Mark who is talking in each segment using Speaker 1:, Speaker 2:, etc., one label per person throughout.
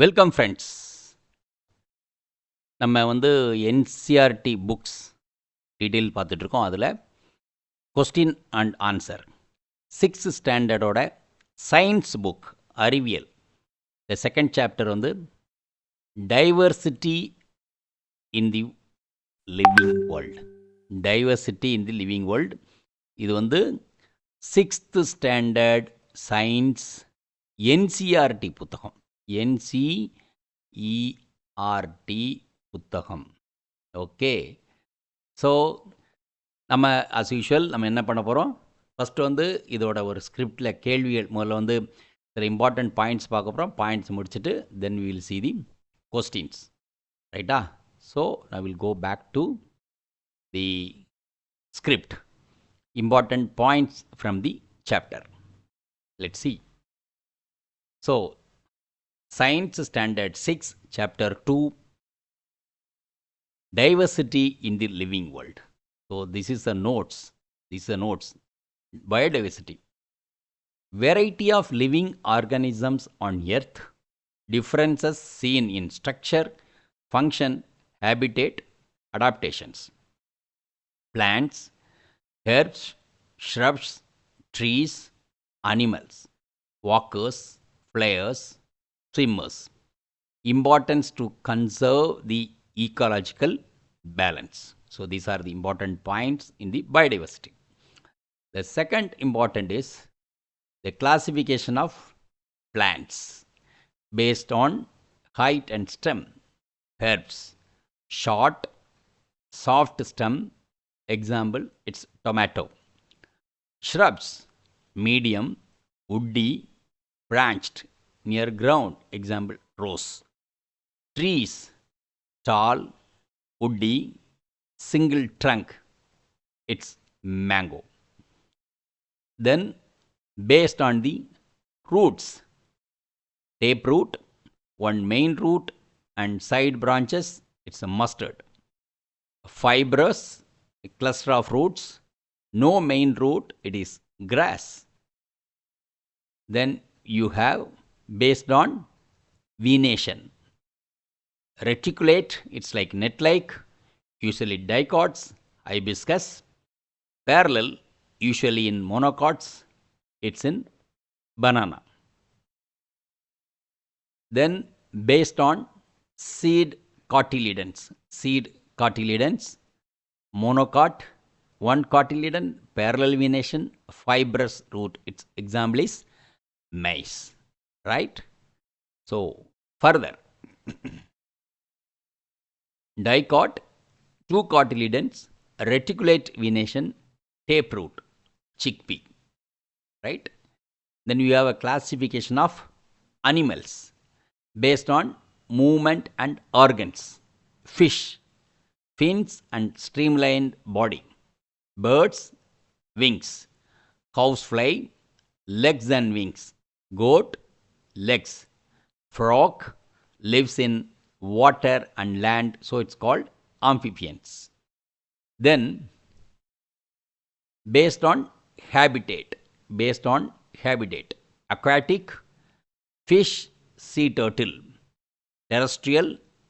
Speaker 1: Welcome friends. நம்ம NCERT books detail பார்த்துட்ருக்கோம். அதில் கொஸ்டின் அண்ட் ஆன்சர் 6th ஸ்டாண்டர்டோட சயின்ஸ் புக் அறிவியல் the second chapter diversity in the living world. Diversity in the living world இது 6th standard science NCERT புத்தகம். NCERT புத்தகம். Okay. So நம்ம as usual நம்ம என்ன பண்ண போகிறோம், ஃபஸ்ட்டு இதோட ஒரு ஸ்கிரிப்டில் கேள்விகள் முதல்ல சில இம்பார்ட்டண்ட் பாயிண்ட்ஸ் பார்க்க போகிறோம். பாயிண்ட்ஸ் முடிச்சுட்டு then we will see the questions. ரைட்டா? So I will go back to the script. Important points from the chapter. Let's see. So Science Standard 6, Chapter 2, Diversity in the Living World. So, this is the notes. Biodiversity. Variety of living organisms on Earth. Differences seen in structure, function, habitat, adaptations. Plants, herbs, shrubs, trees, animals, walkers, flyers, swimmers. Importance to conserve the ecological balance. So these are the important points in the biodiversity. The second important is the classification of plants based on height and stem. Herbs, short, soft stem, example it's tomato. Shrubs, medium, woody, branched, near ground, example rose. Trees, tall, woody, single trunk, it's mango. Then based on the roots, taproot, one main root and side branches, it's a mustard. Fibrous, a cluster of roots, no main root, it is grass. Then you have based on venation. Reticulate, it's like net-like, usually dicots, hibiscus. Parallel, usually in monocots, it's in banana. Then based on seed cotyledons, monocot, one cotyledon, parallel venation, fibrous root, its example is maize. Right? So further, dicot, two cotyledons, reticulate venation, taproot, chickpea. Right? Then you have a classification of animals based on movement and organs. Fish, fins and streamlined body. Birds, wings. Housefly, legs and wings. Goat, legs. Frog lives in water and land, so it's called amphibians. Then based on habitat, aquatic, fish, sea turtle. Terrestrial,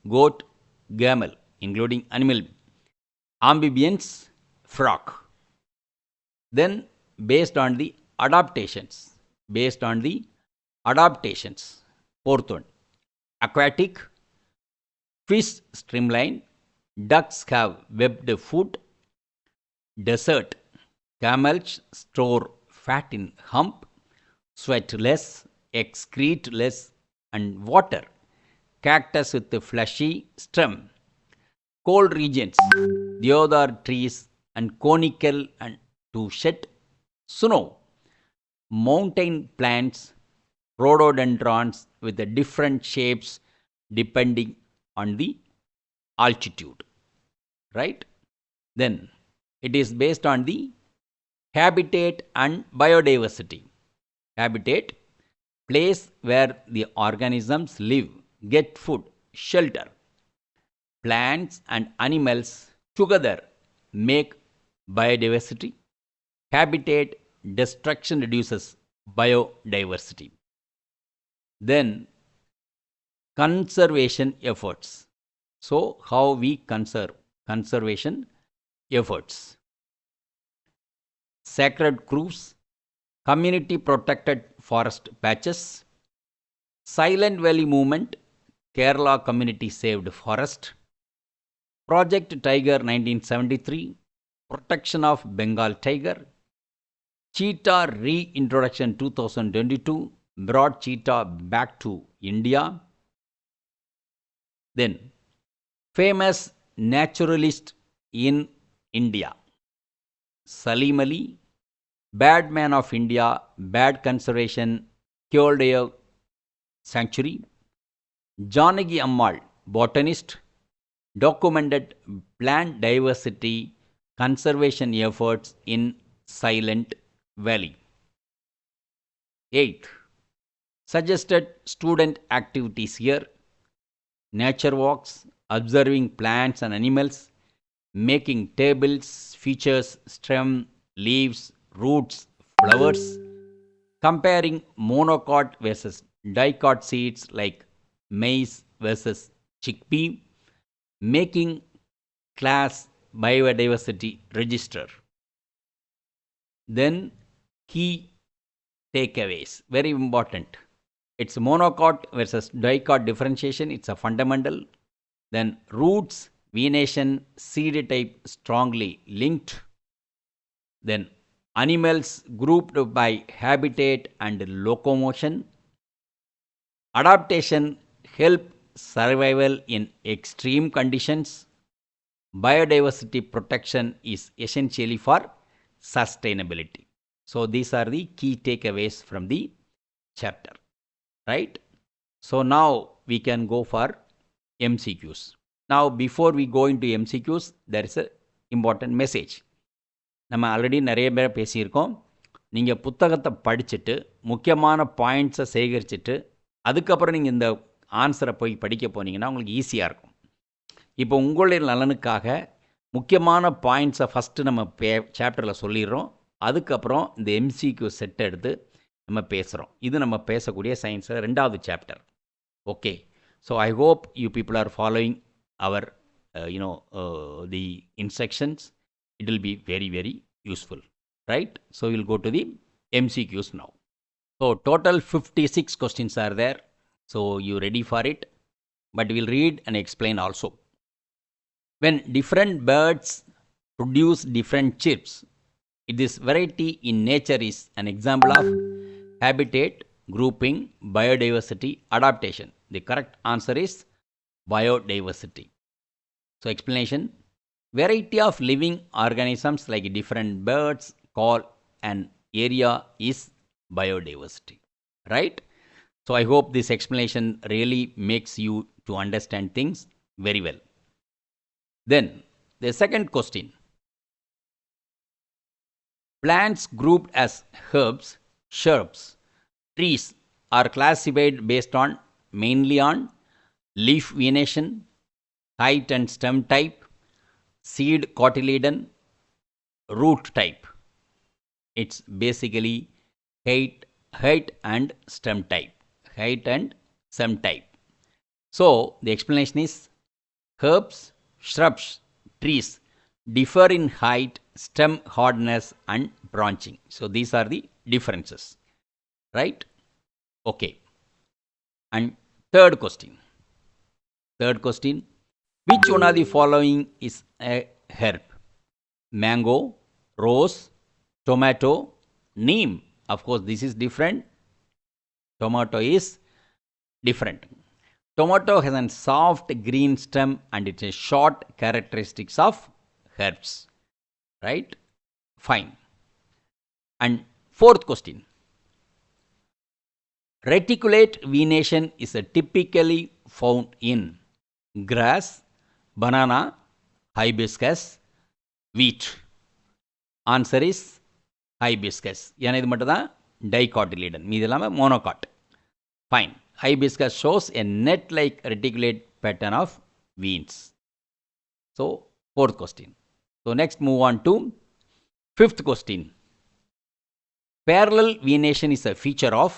Speaker 1: goat, camel, including animal. Amphibians, frog. Then based on the adaptations, fourth one, aquatic, fish streamline, ducks have webbed foot. Desert, camels store fat in hump, sweat less, excrete less, and water. Cactus with a fleshy stem. Cold regions, deodar trees and conical and to shed snow. Mountain plants, rhododendrons with the different shapes depending on the altitude. Right? Then it is based on the habitat and biodiversity. Habitat, place where the organisms live, get food, shelter. Plants and animals together make biodiversity. Habitat destruction reduces biodiversity. Then conservation efforts. So, how we conserve conservation efforts. Sacred groves, community protected forest patches, Silent Valley movement, Kerala community saved forest, Project Tiger 1973, protection of Bengal tiger, cheetah reintroduction 2022, brought cheetah back to India. Then, famous naturalist in India, Salim Ali, bad man of India, bad conservation, Kyodaya sanctuary, Janagi Ammal, botanist, documented plant diversity conservation efforts in Silent Valley. 8. Suggested student activities here: nature walks, observing plants and animals, making tables, features, stem, leaves, roots, flowers, comparing monocot versus dicot seeds like maize versus chickpea, making class biodiversity register. Then key takeaways, very important. It's monocot versus dicot differentiation, it's a fundamental. Then roots, venation, seed type strongly linked. Then animals grouped by habitat and locomotion. Adaptation help survival in extreme conditions. Biodiversity protection is essentially for sustainability. So these are the key takeaways from the chapter, right? So now we can go for MCQs. Now before we go into MCQs, there is a important message. நம்ம already நிறைய பேர் பேசியிருக்கோம். நீங்கள் புத்தகத்தை படிச்சுட்டு முக்கியமான பாயிண்ட்ஸை சேகரிச்சுட்டு அதுக்கப்புறம் நீங்கள் இந்த ஆன்சரை போய் படிக்க போனீங்கன்னா உங்களுக்கு ஈஸியாக இருக்கும். இப்போ உங்களுடைய நலனுக்காக முக்கியமான பாயிண்ட்ஸை ஃபஸ்ட்டு நம்ம சாப்டரில் சொல்லிடுறோம். அதுக்கப்புறம் இந்த MCQ செட் எடுத்து நம்ம பேசுகிறோம். இது நம்ம பேசக்கூடிய சயின்ஸில் 2வது chapter. Okay, so I hope you people are following our the instructions. It will be very, very useful, right? So we'll go to the MCQs now. So total 56 questions are there. So you ready for it? But we'll read and explain also. When different birds produce different chirps, this variety in nature is an example of habitat, grouping, biodiversity, adaptation. The correct answer is biodiversity. So explanation: variety of living organisms like different birds call an area is biodiversity, right? So I hope this explanation really makes you to understand things very well. Then the second question: plants grouped as herbs, shrubs, trees are classified based on mainly on leaf venation, height and stem type, seed cotyledon, root type. It's basically height and stem type. Height and stem type. So the explanation is herbs, shrubs, trees differ in height, stem hardness and branching. So these are the differences, right? Okay. And third question. Which one of the following is a herb? Mango, rose, tomato, neem. Of course, this is different. Tomato is different. Tomato has a soft green stem and it is short characteristics of herbs. Right? Fine. And fourth question. Reticulate venation is typically found in grass, banana, hibiscus, wheat. Answer is hibiscus. ஏன்னா இது மட்டும் தான் dicotyledon. மீது இல்லாமல் monocot. Fine. Hibiscus shows a net-like reticulate pattern of veins. So, fourth question. So, next move on to fifth question. Parallel venation is a feature of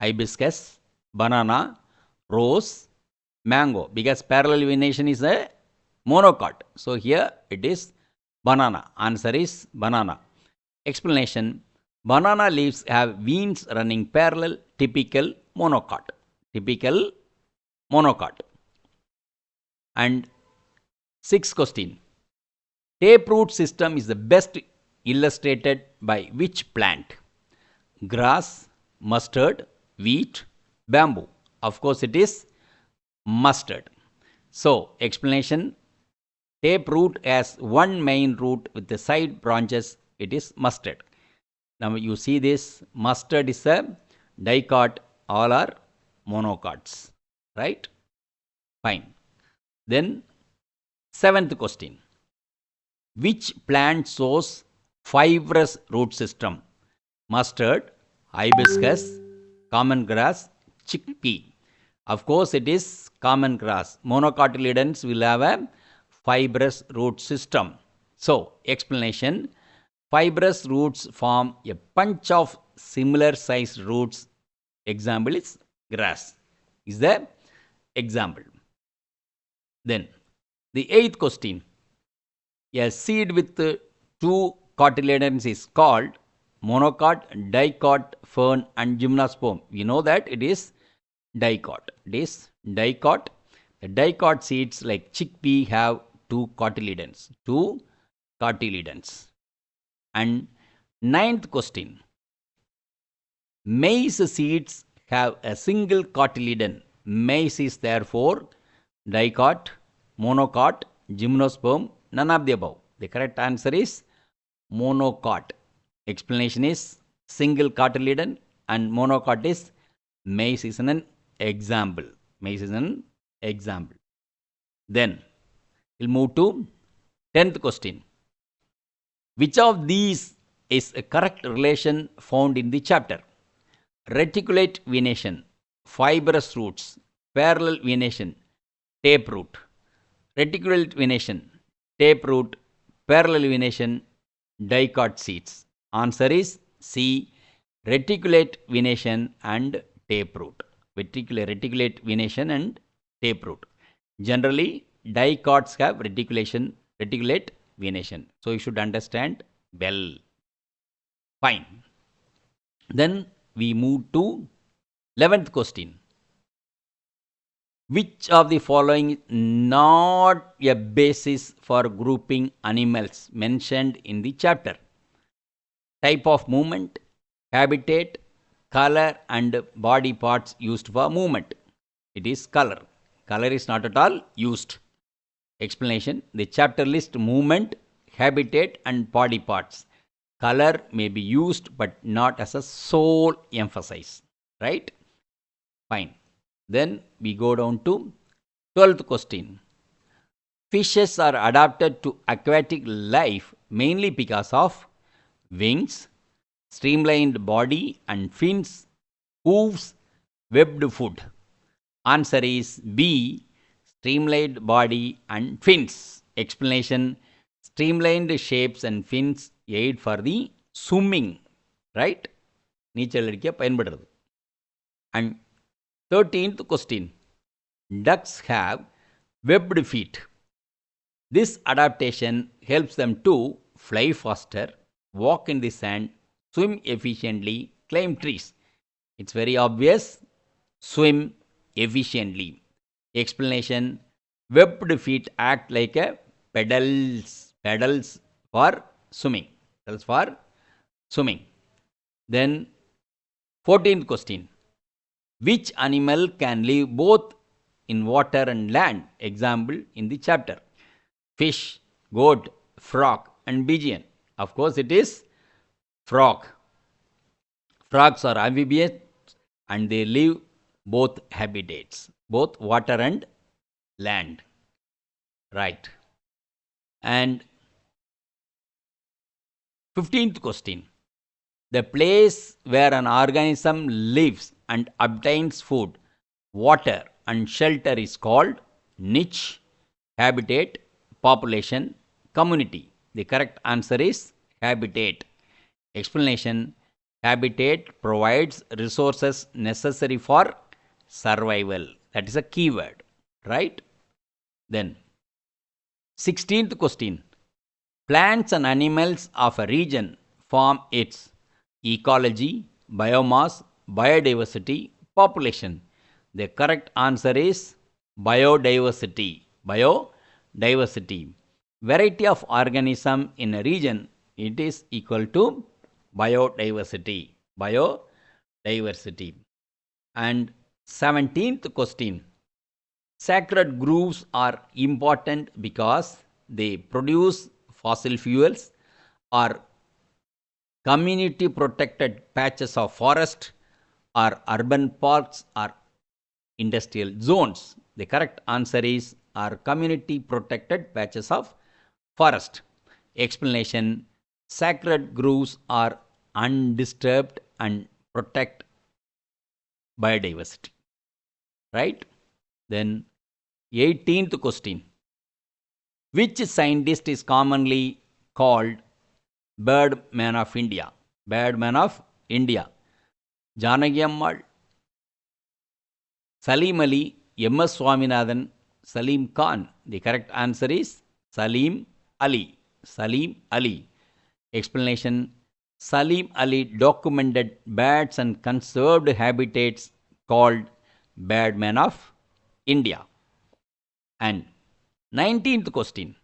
Speaker 1: hibiscus, banana, rose, mango, because parallel venation is a monocot. So here it is banana. Answer is banana. Explanation: banana leaves have veins running parallel, typical monocot. Typical monocot. And sixth question. Taproot system is the best illustrated by which plant? Grass, mustard, wheat, bamboo. Of course it is mustard. So explanation: taproot has one main root with the side branches. It is mustard. Now you see this, mustard is a dicot, all are monocots, right? Fine. Then seventh question. Which plant shows fibrous root system? Mustard, hibiscus, common grass, chickpea. Of course it is common grass. Monocotyledons will have a fibrous root system. So explanation: fibrous roots form a bunch of similar sized roots. Example is grass. Is the example. Then the eighth question. A seed with two cotyledons is called monocot, dicot, fern and gymnosperm. We know that it is dicot. It is dicot. The dicot seeds like chickpea have two cotyledons. Two cotyledons. And ninth question. Maize seeds have a single cotyledon. Maize is therefore dicot, monocot, gymnosperm, none of the above. The correct answer is monocot. Explanation is single cotyledon and monocot is maize is an example. Maize is an example. Then we'll move to 10th question. Which of these is a correct relation found in the chapter? Reticulate venation, fibrous roots, parallel venation, taproot. Reticulate venation, taproot, parallel venation, dicot seeds. Answer is C. Reticulate venation and taproot. Reticulate venation and taproot. Generally, dicots have reticulate venation. So you should understand well. Fine. Then we move to 11th question. Which of the following is not a basis for grouping animals mentioned in the chapter? Type of movement, habitat, color and body parts used for movement. It is color. Color is not at all used. Explanation: the chapter lists movement, habitat and body parts. Color may be used but not as a sole emphasis. Right? Fine. Then we go down to 12th question. Fishes are adapted to aquatic life mainly because of wings, streamlined body and fins, hooves, webbed foot. Answer is B. Streamlined body and fins. Explanation: streamlined shapes and fins aid for the swimming. Right? நீச்சல் அடிக்க பயன்படுறது. And 13th question. Ducks have webbed feet. This adaptation helps them to fly faster, walk in the sand, swim efficiently, climb trees. It's very obvious. Swim efficiently. Explanation: webbed feet act like a pedals for swimming. Then 14th question. Which animal can live both in water and land? Example in the chapter: fish, goat, frog and pigeon. Of course it is frog. Frogs are amphibians and they live both habitats, both water and land. Right. And 15th question. The place where an organism lives and obtains food, water and shelter is called niche, habitat, population, community. The correct answer is habitat. Explanation: habitat provides resources necessary for survival. That is a key word. right? Then 16th question. Plants and animals of a region form its ecology, biomass, biodiversity, population. The correct answer is biodiversity. Biodiversity. Variety of organism in a region, it is equal to biodiversity. Biodiversity. And 17th question. Sacred groves are important because they produce fossil fuels or community protected patches of forest or urban parks or industrial zones. The correct answer is are community protected patches of forest. Explanation: sacred groves are undisturbed and protect biodiversity. Right? Then 18th question. Which scientist is commonly called Birdman of India? Birdman of India. Janaki Ammal, Salim Ali, M.S. Swaminathan, Salim Khan. The correct answer is Salim Ali. Salim Ali. Explanation: Salim Ali documented birds and conserved habitats called Birdman of India. And 19th question.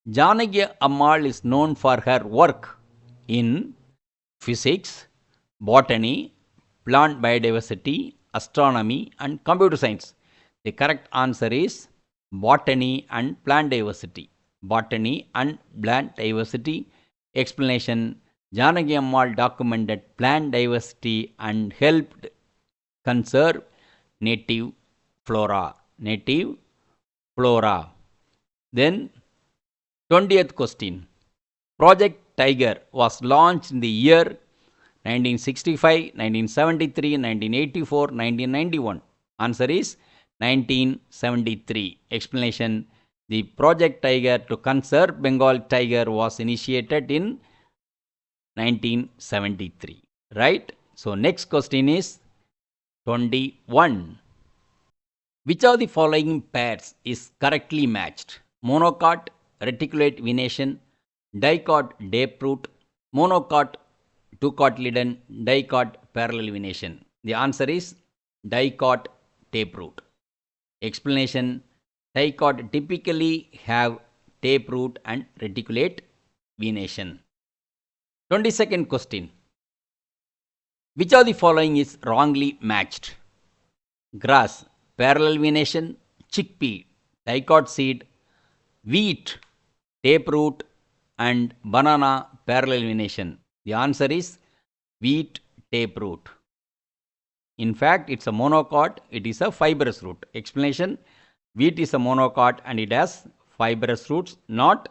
Speaker 1: Janaki Ammal is known for her work in physics, botany, plant biodiversity, astronomy and computer science. The correct answer is botany and plant diversity. Botany and plant diversity. Explanation: Janaki Ammal documented plant diversity and helped conserve native flora. Native flora. Then 20th question. Project Tiger was launched in the year 1965, 1973, 1984, 1991. Answer is 1973. Explanation: the Project Tiger to conserve Bengal tiger was initiated in 1973. Right? So next question is 21. Which of the following pairs is correctly matched? Monocot, reticulate venation, dicot, taproot, monocot, two-cotyledon, dicot, parallel venation. The answer is dicot, taproot. Explanation: dicot typically have taproot and reticulate venation. 22nd question. Which of the following is wrongly matched? Grass, parallel venation, chickpea, dicot seed, wheat, taproot and banana, parallel venation. The answer is wheat, taproot. In fact, it's a monocot, it is a fibrous root. Explanation: wheat is a monocot and it has fibrous roots, not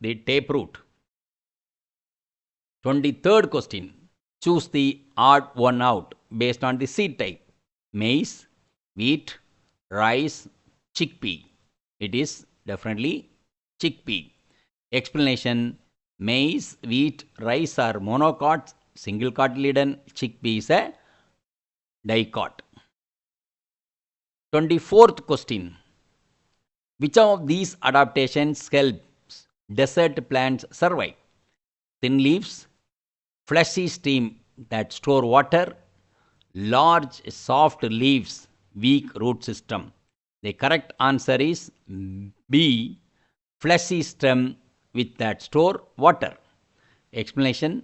Speaker 1: the taproot. 23rd question. Choose the odd one out based on the seed type. Maize, wheat, rice, chickpea. It is definitely chickpea. Explanation: maize, wheat, rice are monocots, single cotyledon, chickpea is a dicot. 24th question. Which of these adaptations helps desert plants survive? Thin leaves, fleshy stem that store water, large soft leaves, weak root system. The correct answer is B, fleshy stem with that store water. Explanation: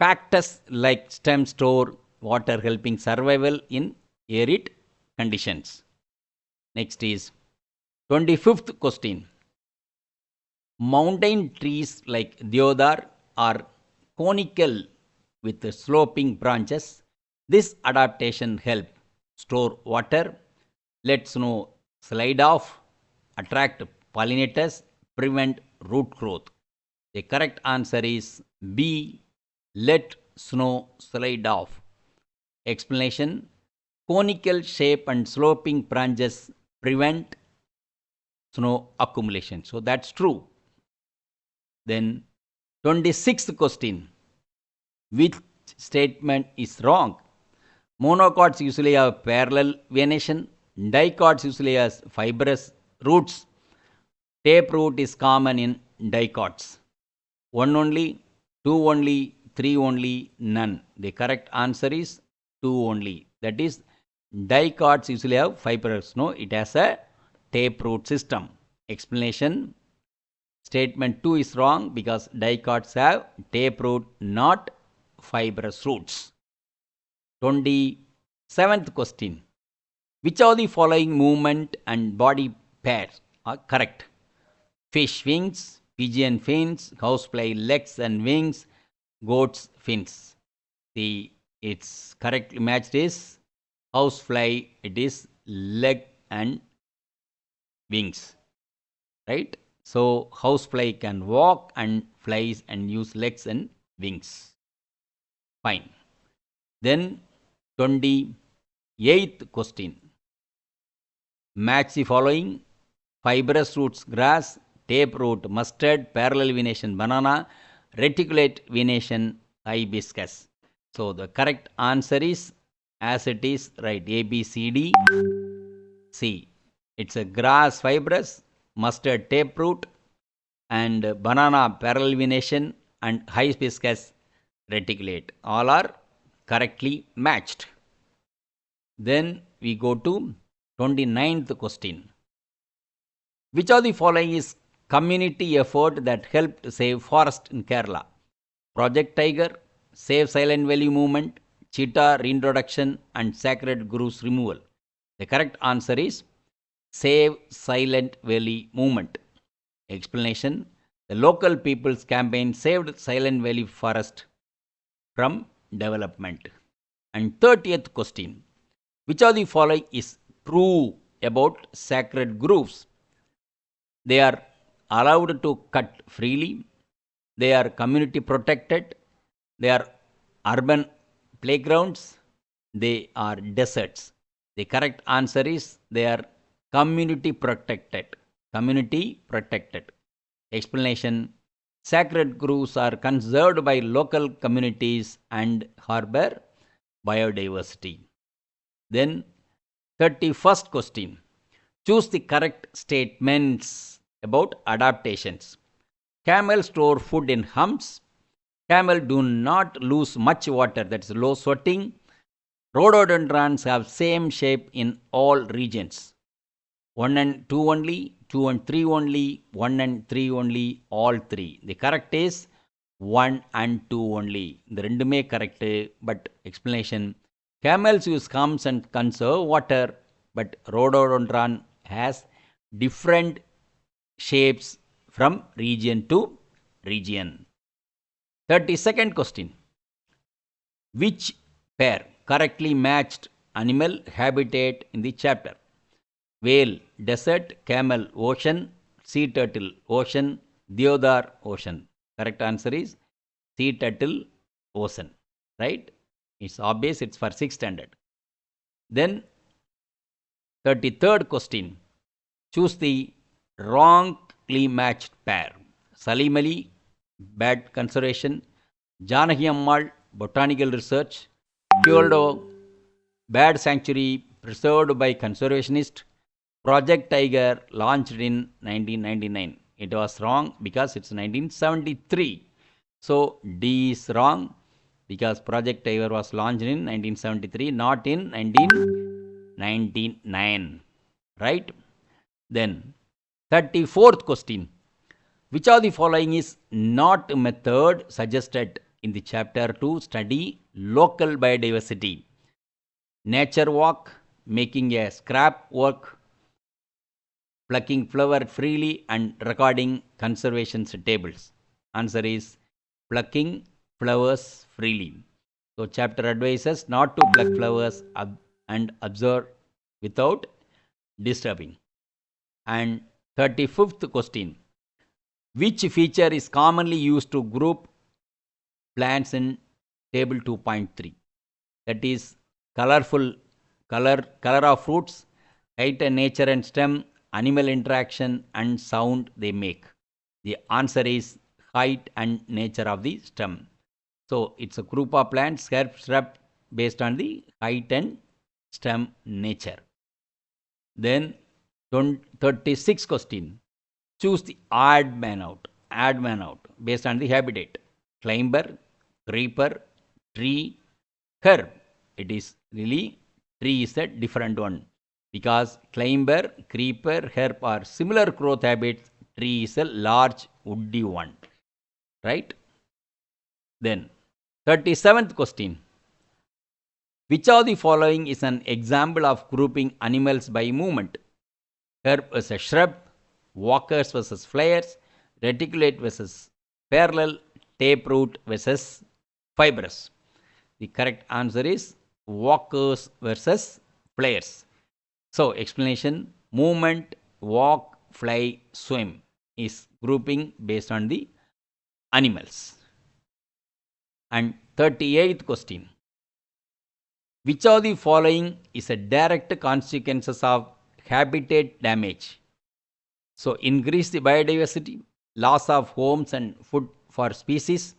Speaker 1: cactus like stem store water helping survival in arid conditions. Next is 25th question. Mountain trees like deodar are conical with sloping branches. This adaptation helps store water, let snow slide off, attract pollinators, prevent root growth. The correct answer is B, let snow slide off. Explanation: conical shape and sloping branches prevent snow accumulation. So that's true. Then 26th question. Which statement is wrong? Monocots usually have parallel venation. dicots usually has fibrous roots. Taproot is common in dicots. 1 only, 2 only, 3 only, none. The correct answer is 2 only. That is, dicots usually have fibrous. No, it has a taproot system. Explanation: statement 2 is wrong because dicots have taproot, not fibrous roots. 27th question. Which of the following movement and body pairs are correct? Fish wings, pigeon fins, housefly legs and wings, goat's fins. Its correct match is housefly, it is leg and wings, right? So housefly can walk and flies and use legs and wings. Fine. Then 28th question. Match the following: fibrous roots grass, taproot mustard, parallel venation banana, reticulate venation hibiscus. So the correct answer is as it is, right? A, B, C, D, C. It's a grass fibrous, mustard taproot, and banana parallel venation, and hibiscus reticulate. All are correctly matched. Then we go to 29th question. Which of the following is community effort that helped save forest in Kerala? Project Tiger, Save Silent Valley movement, cheetah reintroduction, and sacred grouse removal. The correct answer is Save Silent Valley movement. Explanation: the local people's campaign saved Silent Valley forest from development. And 30th question. Which of the following is true about sacred groves? They are allowed to cut freely. They are community protected. They are urban playgrounds. They are deserts. The correct answer is they are community protected. Community protected. Explanation: sacred groves are conserved by local communities and harbor biodiversity. Then 31st question. Choose the correct statements about adaptations. Camel store food in humps. Camel do not lose much water, that is low sweating. Rhododendrons have same shape in all regions. 1 and 2 only, 2 and 3 only, 1 and 3 only, all 3. The correct is 1 and 2 only. The rendume correct, but explanation: camels use humps and conserve water, but rhododendron has different shapes from region to region. 32nd question. Which pair correctly matched animal habitat in the chapter? Whale desert, camel ocean, sea turtle ocean, deodar ocean. Correct answer is sea turtle ocean, right? It's obvious, it's for 6th standard. Then 33rd question. Choose the wrongly matched pair. Salim Ali, bad conservation. Janaki Ammal, botanical research. Kyoto, bad sanctuary preserved by conservationist. Project Tiger launched in 1999. It was wrong because it's 1973. So D is wrong because Project Tiger was launched in 1973, not in 1999. Right? Then 34th question. Which of the following is not a method suggested in the chapter to study local biodiversity? Nature walk, making a scrap work, plucking flower freely, and recording conservation tables. Answer is plucking flowers freely. So chapter advises not to pluck flowers and observe without disturbing. And 35th question. Which feature is commonly used to group plants in table 2.3? That is color of fruits, height and nature and stem, animal interaction, and sound they make. The answer is height and nature of the stem. So it's a group of plants, shrub based on the height and stem nature. Then 36 question. Choose the odd man out. Odd man out based on the habitat. Climber, creeper, tree, herb. It is really tree is a different one because climber, creeper, herb are similar growth habits. Tree is a large woody one. Right? Then 37th question. Which of the following is an example of grouping animals by movement? Herb versus shrub, walkers versus flyers, reticulate versus parallel, taproot versus fibrous. The correct answer is walkers versus flyers. So, explanation: movement, walk, fly, swim is grouping based on the animals. And 38th question. Which of the following is a direct consequences of habitat damage? So, increase the biodiversity, loss of homes and food for species,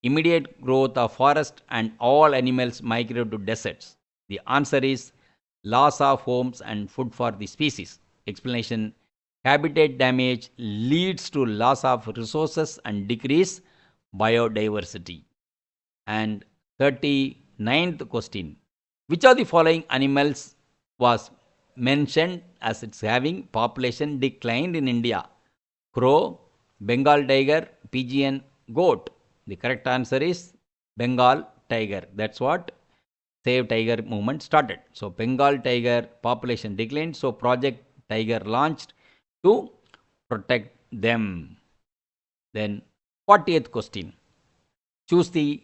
Speaker 1: immediate growth of forest, and all animals migrate to deserts. The answer is loss of homes and food for the species. Explanation: habitat damage leads to loss of resources and decrease biodiversity. And 39th question. Which of the following animals was mentioned as it's having population declined in India? Crow, Bengal tiger, pigeon, goat. The correct answer is Bengal tiger. That's what Save Tiger movement started. So Bengal tiger population declined. So Project Tiger launched to protect them. Then 40th question. Choose the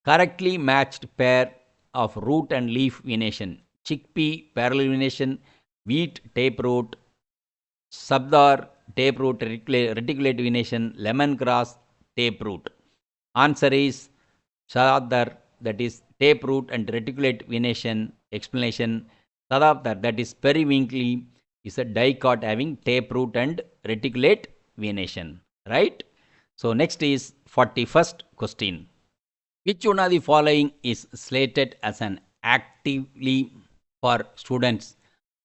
Speaker 1: correctly matched pair of root and leaf venation. Chickpea parallel venation, wheat taproot, sabdar taproot reticulate venation, lemongrass taproot. Answer is sadar, that is taproot and reticulate venation. Explanation: sadar, that is periwinkle, is a dicot having taproot and reticulate venation. Right? So next is 41st question. Which one of the following is slated as an actively for students?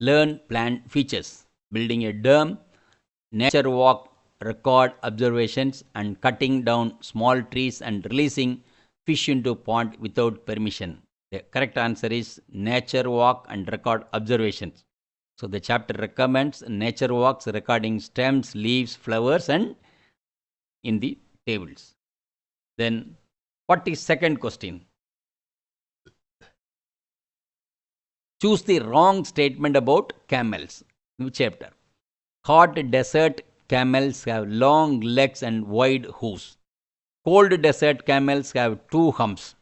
Speaker 1: Learn plant features, building a dam, nature walk, record observations, and cutting down small trees and releasing fish into pond without permission. The correct answer is nature walk and record observations. So the chapter recommends nature walks recording stems, leaves, flowers, and in the tables. Then 42nd question. Choose the wrong statement about camels. Which chapter? Hot desert camels have long legs and wide hooves. Cold desert camels have two humps.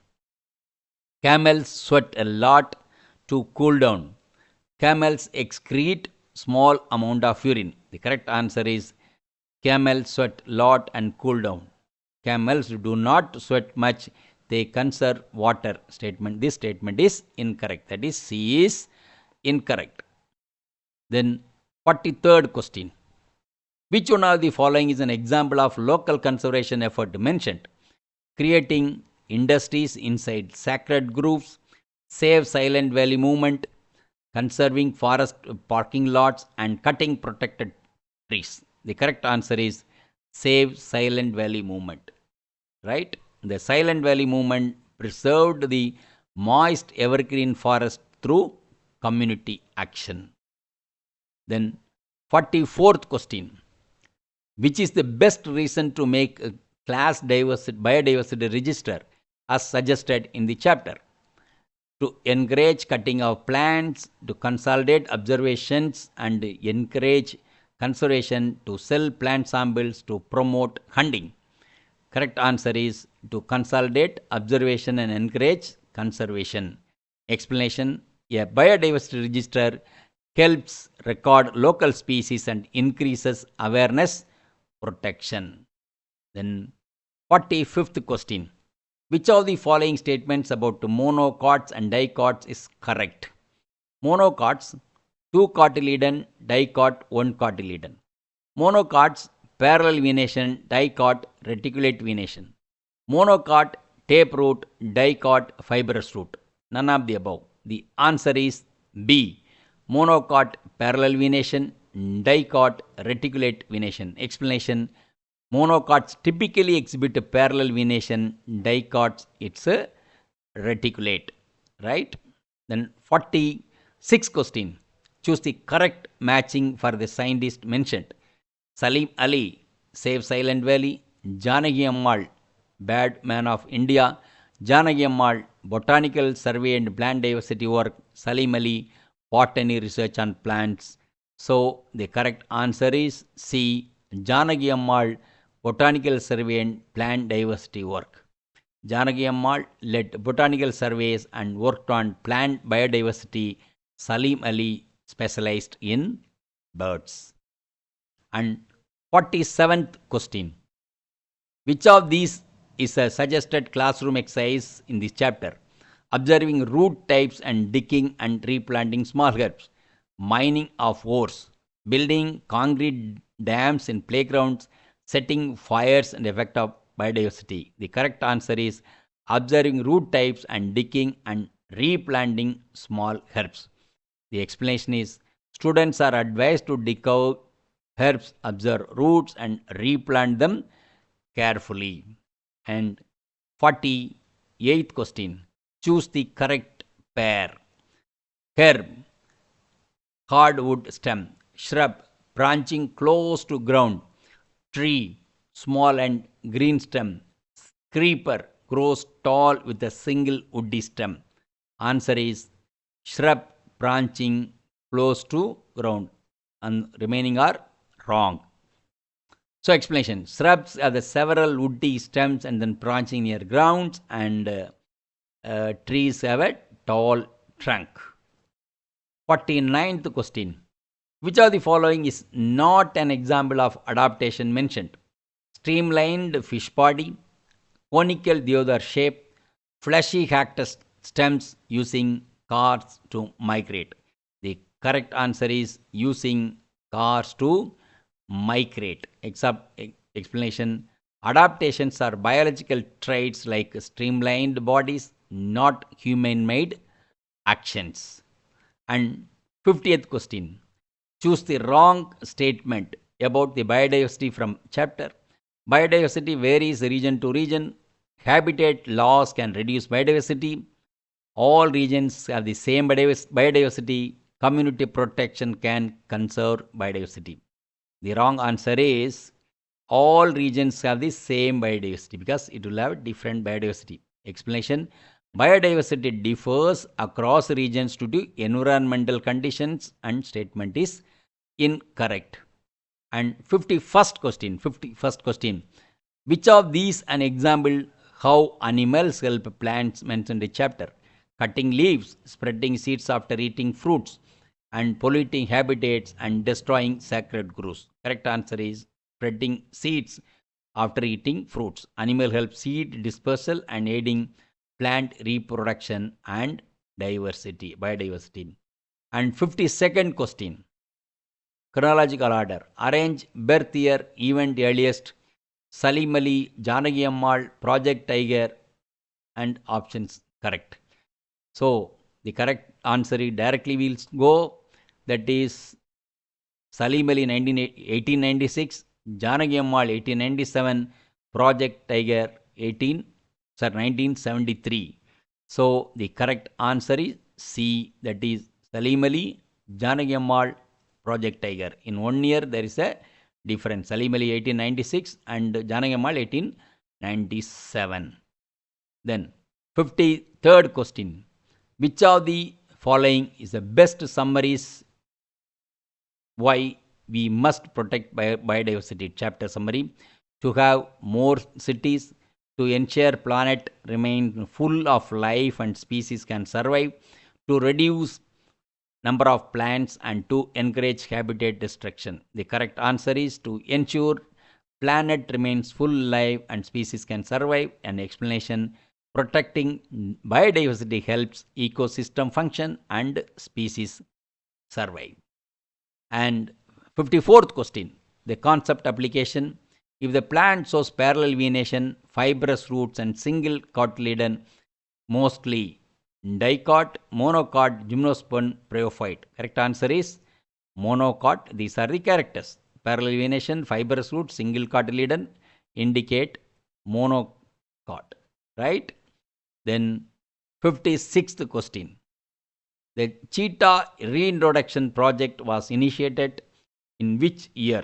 Speaker 1: Camels sweat a lot to cool down. Camels excrete small amount of urine. The correct answer is camels sweat lot and cool down. Camels do not sweat much, they conserve water. This statement is incorrect. That is, C is incorrect. Then 43rd question. Which one of the following is an example of local conservation effort mentioned? Creating industries inside sacred groves, save Silent Valley movement, conserving forest parking lots, and cutting protected trees. The correct answer is Save Silent Valley movement. Right? The Silent Valley movement preserved the moist evergreen forest through community action. Then 44th question. Which is the best reason to make a class biodiversity register as suggested in the chapter? To encourage cutting of plants, to consolidate observations and encourage conservation, to sell plant samples, to promote hunting. Correct answer is to consolidate observation and encourage conservation. Explanation: a biodiversity register helps record local species and increases awareness protection. Then 45th question. Which of the following statements about monocots and dicots is correct? Monocots, 2 cotyledon, dicot, 1 cotyledon. Monocots, parallel venation, dicot, reticulate venation. Monocot, taproot, dicot, fibrous root. None of the above. The answer is B. monocot parallel venation, dicot reticulate venation. Explanation: monocots typically exhibit a parallel venation, dicots it's a reticulate, right? Then 46 question. Choose the correct matching for the scientist mentioned. Salim Ali, Save Silent Valley. Janaki Ammal, Bad Man of India. Janaki Ammal, Botanical Survey and Plant Diversity Work. Salim Ali, Botany Research on Plants. So the correct answer is C. Janaki Ammal, Botanical Survey and Plant Diversity Work. Janaki Ammal led botanical surveys and worked on plant biodiversity. Salim Ali specialized in birds. And 47th question. Which of these is a suggested classroom exercise in this chapter? Observing root types and digging and replanting small herbs. Mining of ores. Building concrete dams in playgrounds. Setting fires and effect of biodiversity. The correct answer is observing root types and digging and replanting small herbs. The explanation is students are advised to dig out herbs, observe roots and replant them carefully. And 48th question. Choose the correct pair. Herb, hardwood stem. Shrub, branching close to ground. Tree, small and green stem. Creeper, grows tall with a single woody stem. Answer is shrub branching close to ground, and remaining are wrong. So explanation: shrubs have the several woody stems and then branching near grounds, and trees have a tall trunk. 49th question. Which of the following is not an example of adaptation mentioned? Streamlined fish body, conical deodar shape, fleshy cactus stems using cars to migrate. The correct answer is using cars to migrate. Explanation: adaptations are biological traits like streamlined bodies, not human-made actions. And 50th question. Choose the wrong statement about the biodiversity from chapter. Biodiversity varies region to region. Habitat loss can reduce biodiversity. All regions have the same biodiversity. Community protection can conserve biodiversity. The wrong answer is all regions have the same biodiversity because it will have different biodiversity. Explanation: biodiversity differs across regions due to environmental conditions, and statement is incorrect. And 51st question. Which of these an example how animals help plants mentioned in the chapter? Cutting leaves, spreading seeds after eating fruits, and polluting habitats and destroying sacred groves. Correct answer is spreading seeds after eating fruits. Animal help seed dispersal and aiding plant reproduction and biodiversity. And 52nd question. Chronological order. Arrange birth year, event earliest, Salim Ali, Janaki Ammal, Project Tiger, and options correct. So the correct answer directly will go, that is Salim Ali 1896, Janaki Ammal 1897, Project Tiger 1973. So the correct answer is C, that is Salim Ali, Janaki Ammal, Project Tiger. In 1 year there is a difference. Salim Ali 1896 and Janaki Ammal 1897. Then 53rd question. Which of the following is the best summaries why we must protect biodiversity? Chapter summary: to have more cities, to ensure planet remain full of life and species can survive, to reduce number of plants, and to encourage habitat destruction. The correct answer is to ensure planet remains full life and species can survive. And explanation: protecting biodiversity helps ecosystem function and species survive. And 54th question, the concept application: if the plant shows parallel venation, fibrous roots and single cotyledon, mostly dicot, monocot, gymnosperm, bryophyte. Correct answer is monocot. These are the characters. Parallel venation, fibrous root, single cotyledon indicate monocot. Right? Then 56th question. The cheetah reintroduction project was initiated in which year?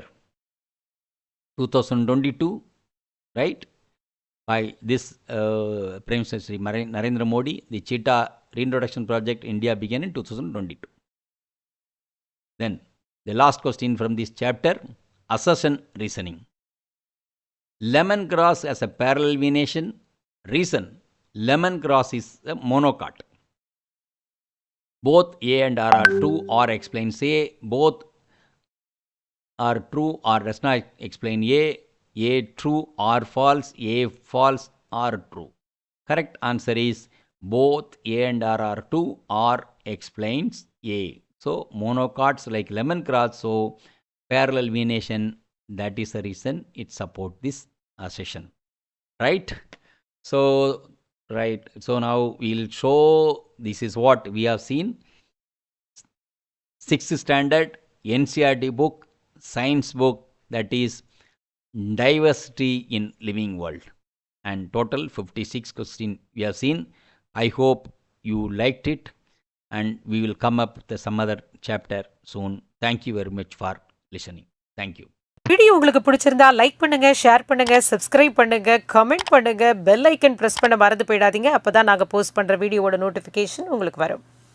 Speaker 1: 2022, right? By this Prime Minister Sri Narendra Modi, the cheetah reintroduction project India began in 2022. Then the last question from this chapter, assertion reasoning. Lemongrass as a parallel venation. Reason, lemongrass is a monocot. Both A and R are true or explains A. Both are true or does not explain A true or false, A false or true. Correct answer is both A and R are true or explains A. So monocots like lemongrass, so parallel venation, that is the reason it supports this assertion. Right? So now we'll show, this is what we have seen. 6th standard NCERT book, science book, that is diversity in living world, and total 56 questions we have seen. I hope you liked it, and we will come up with some other chapter soon. Thank you very much for listening. Thank you.
Speaker 2: Video உங்களுக்கு பிடிச்சிருந்தா like பண்ணுங்க, share பண்ணுங்க, subscribe பண்ணுங்க, comment பண்ணுங்க, bell icon press பண்ண மறந்து போயிடாதீங்க. அப்பதான் நாங்க போஸ்ட் பண்ற வீடியோவோட நோட்டிஃபிகேஷன் உங்களுக்கு வரும்.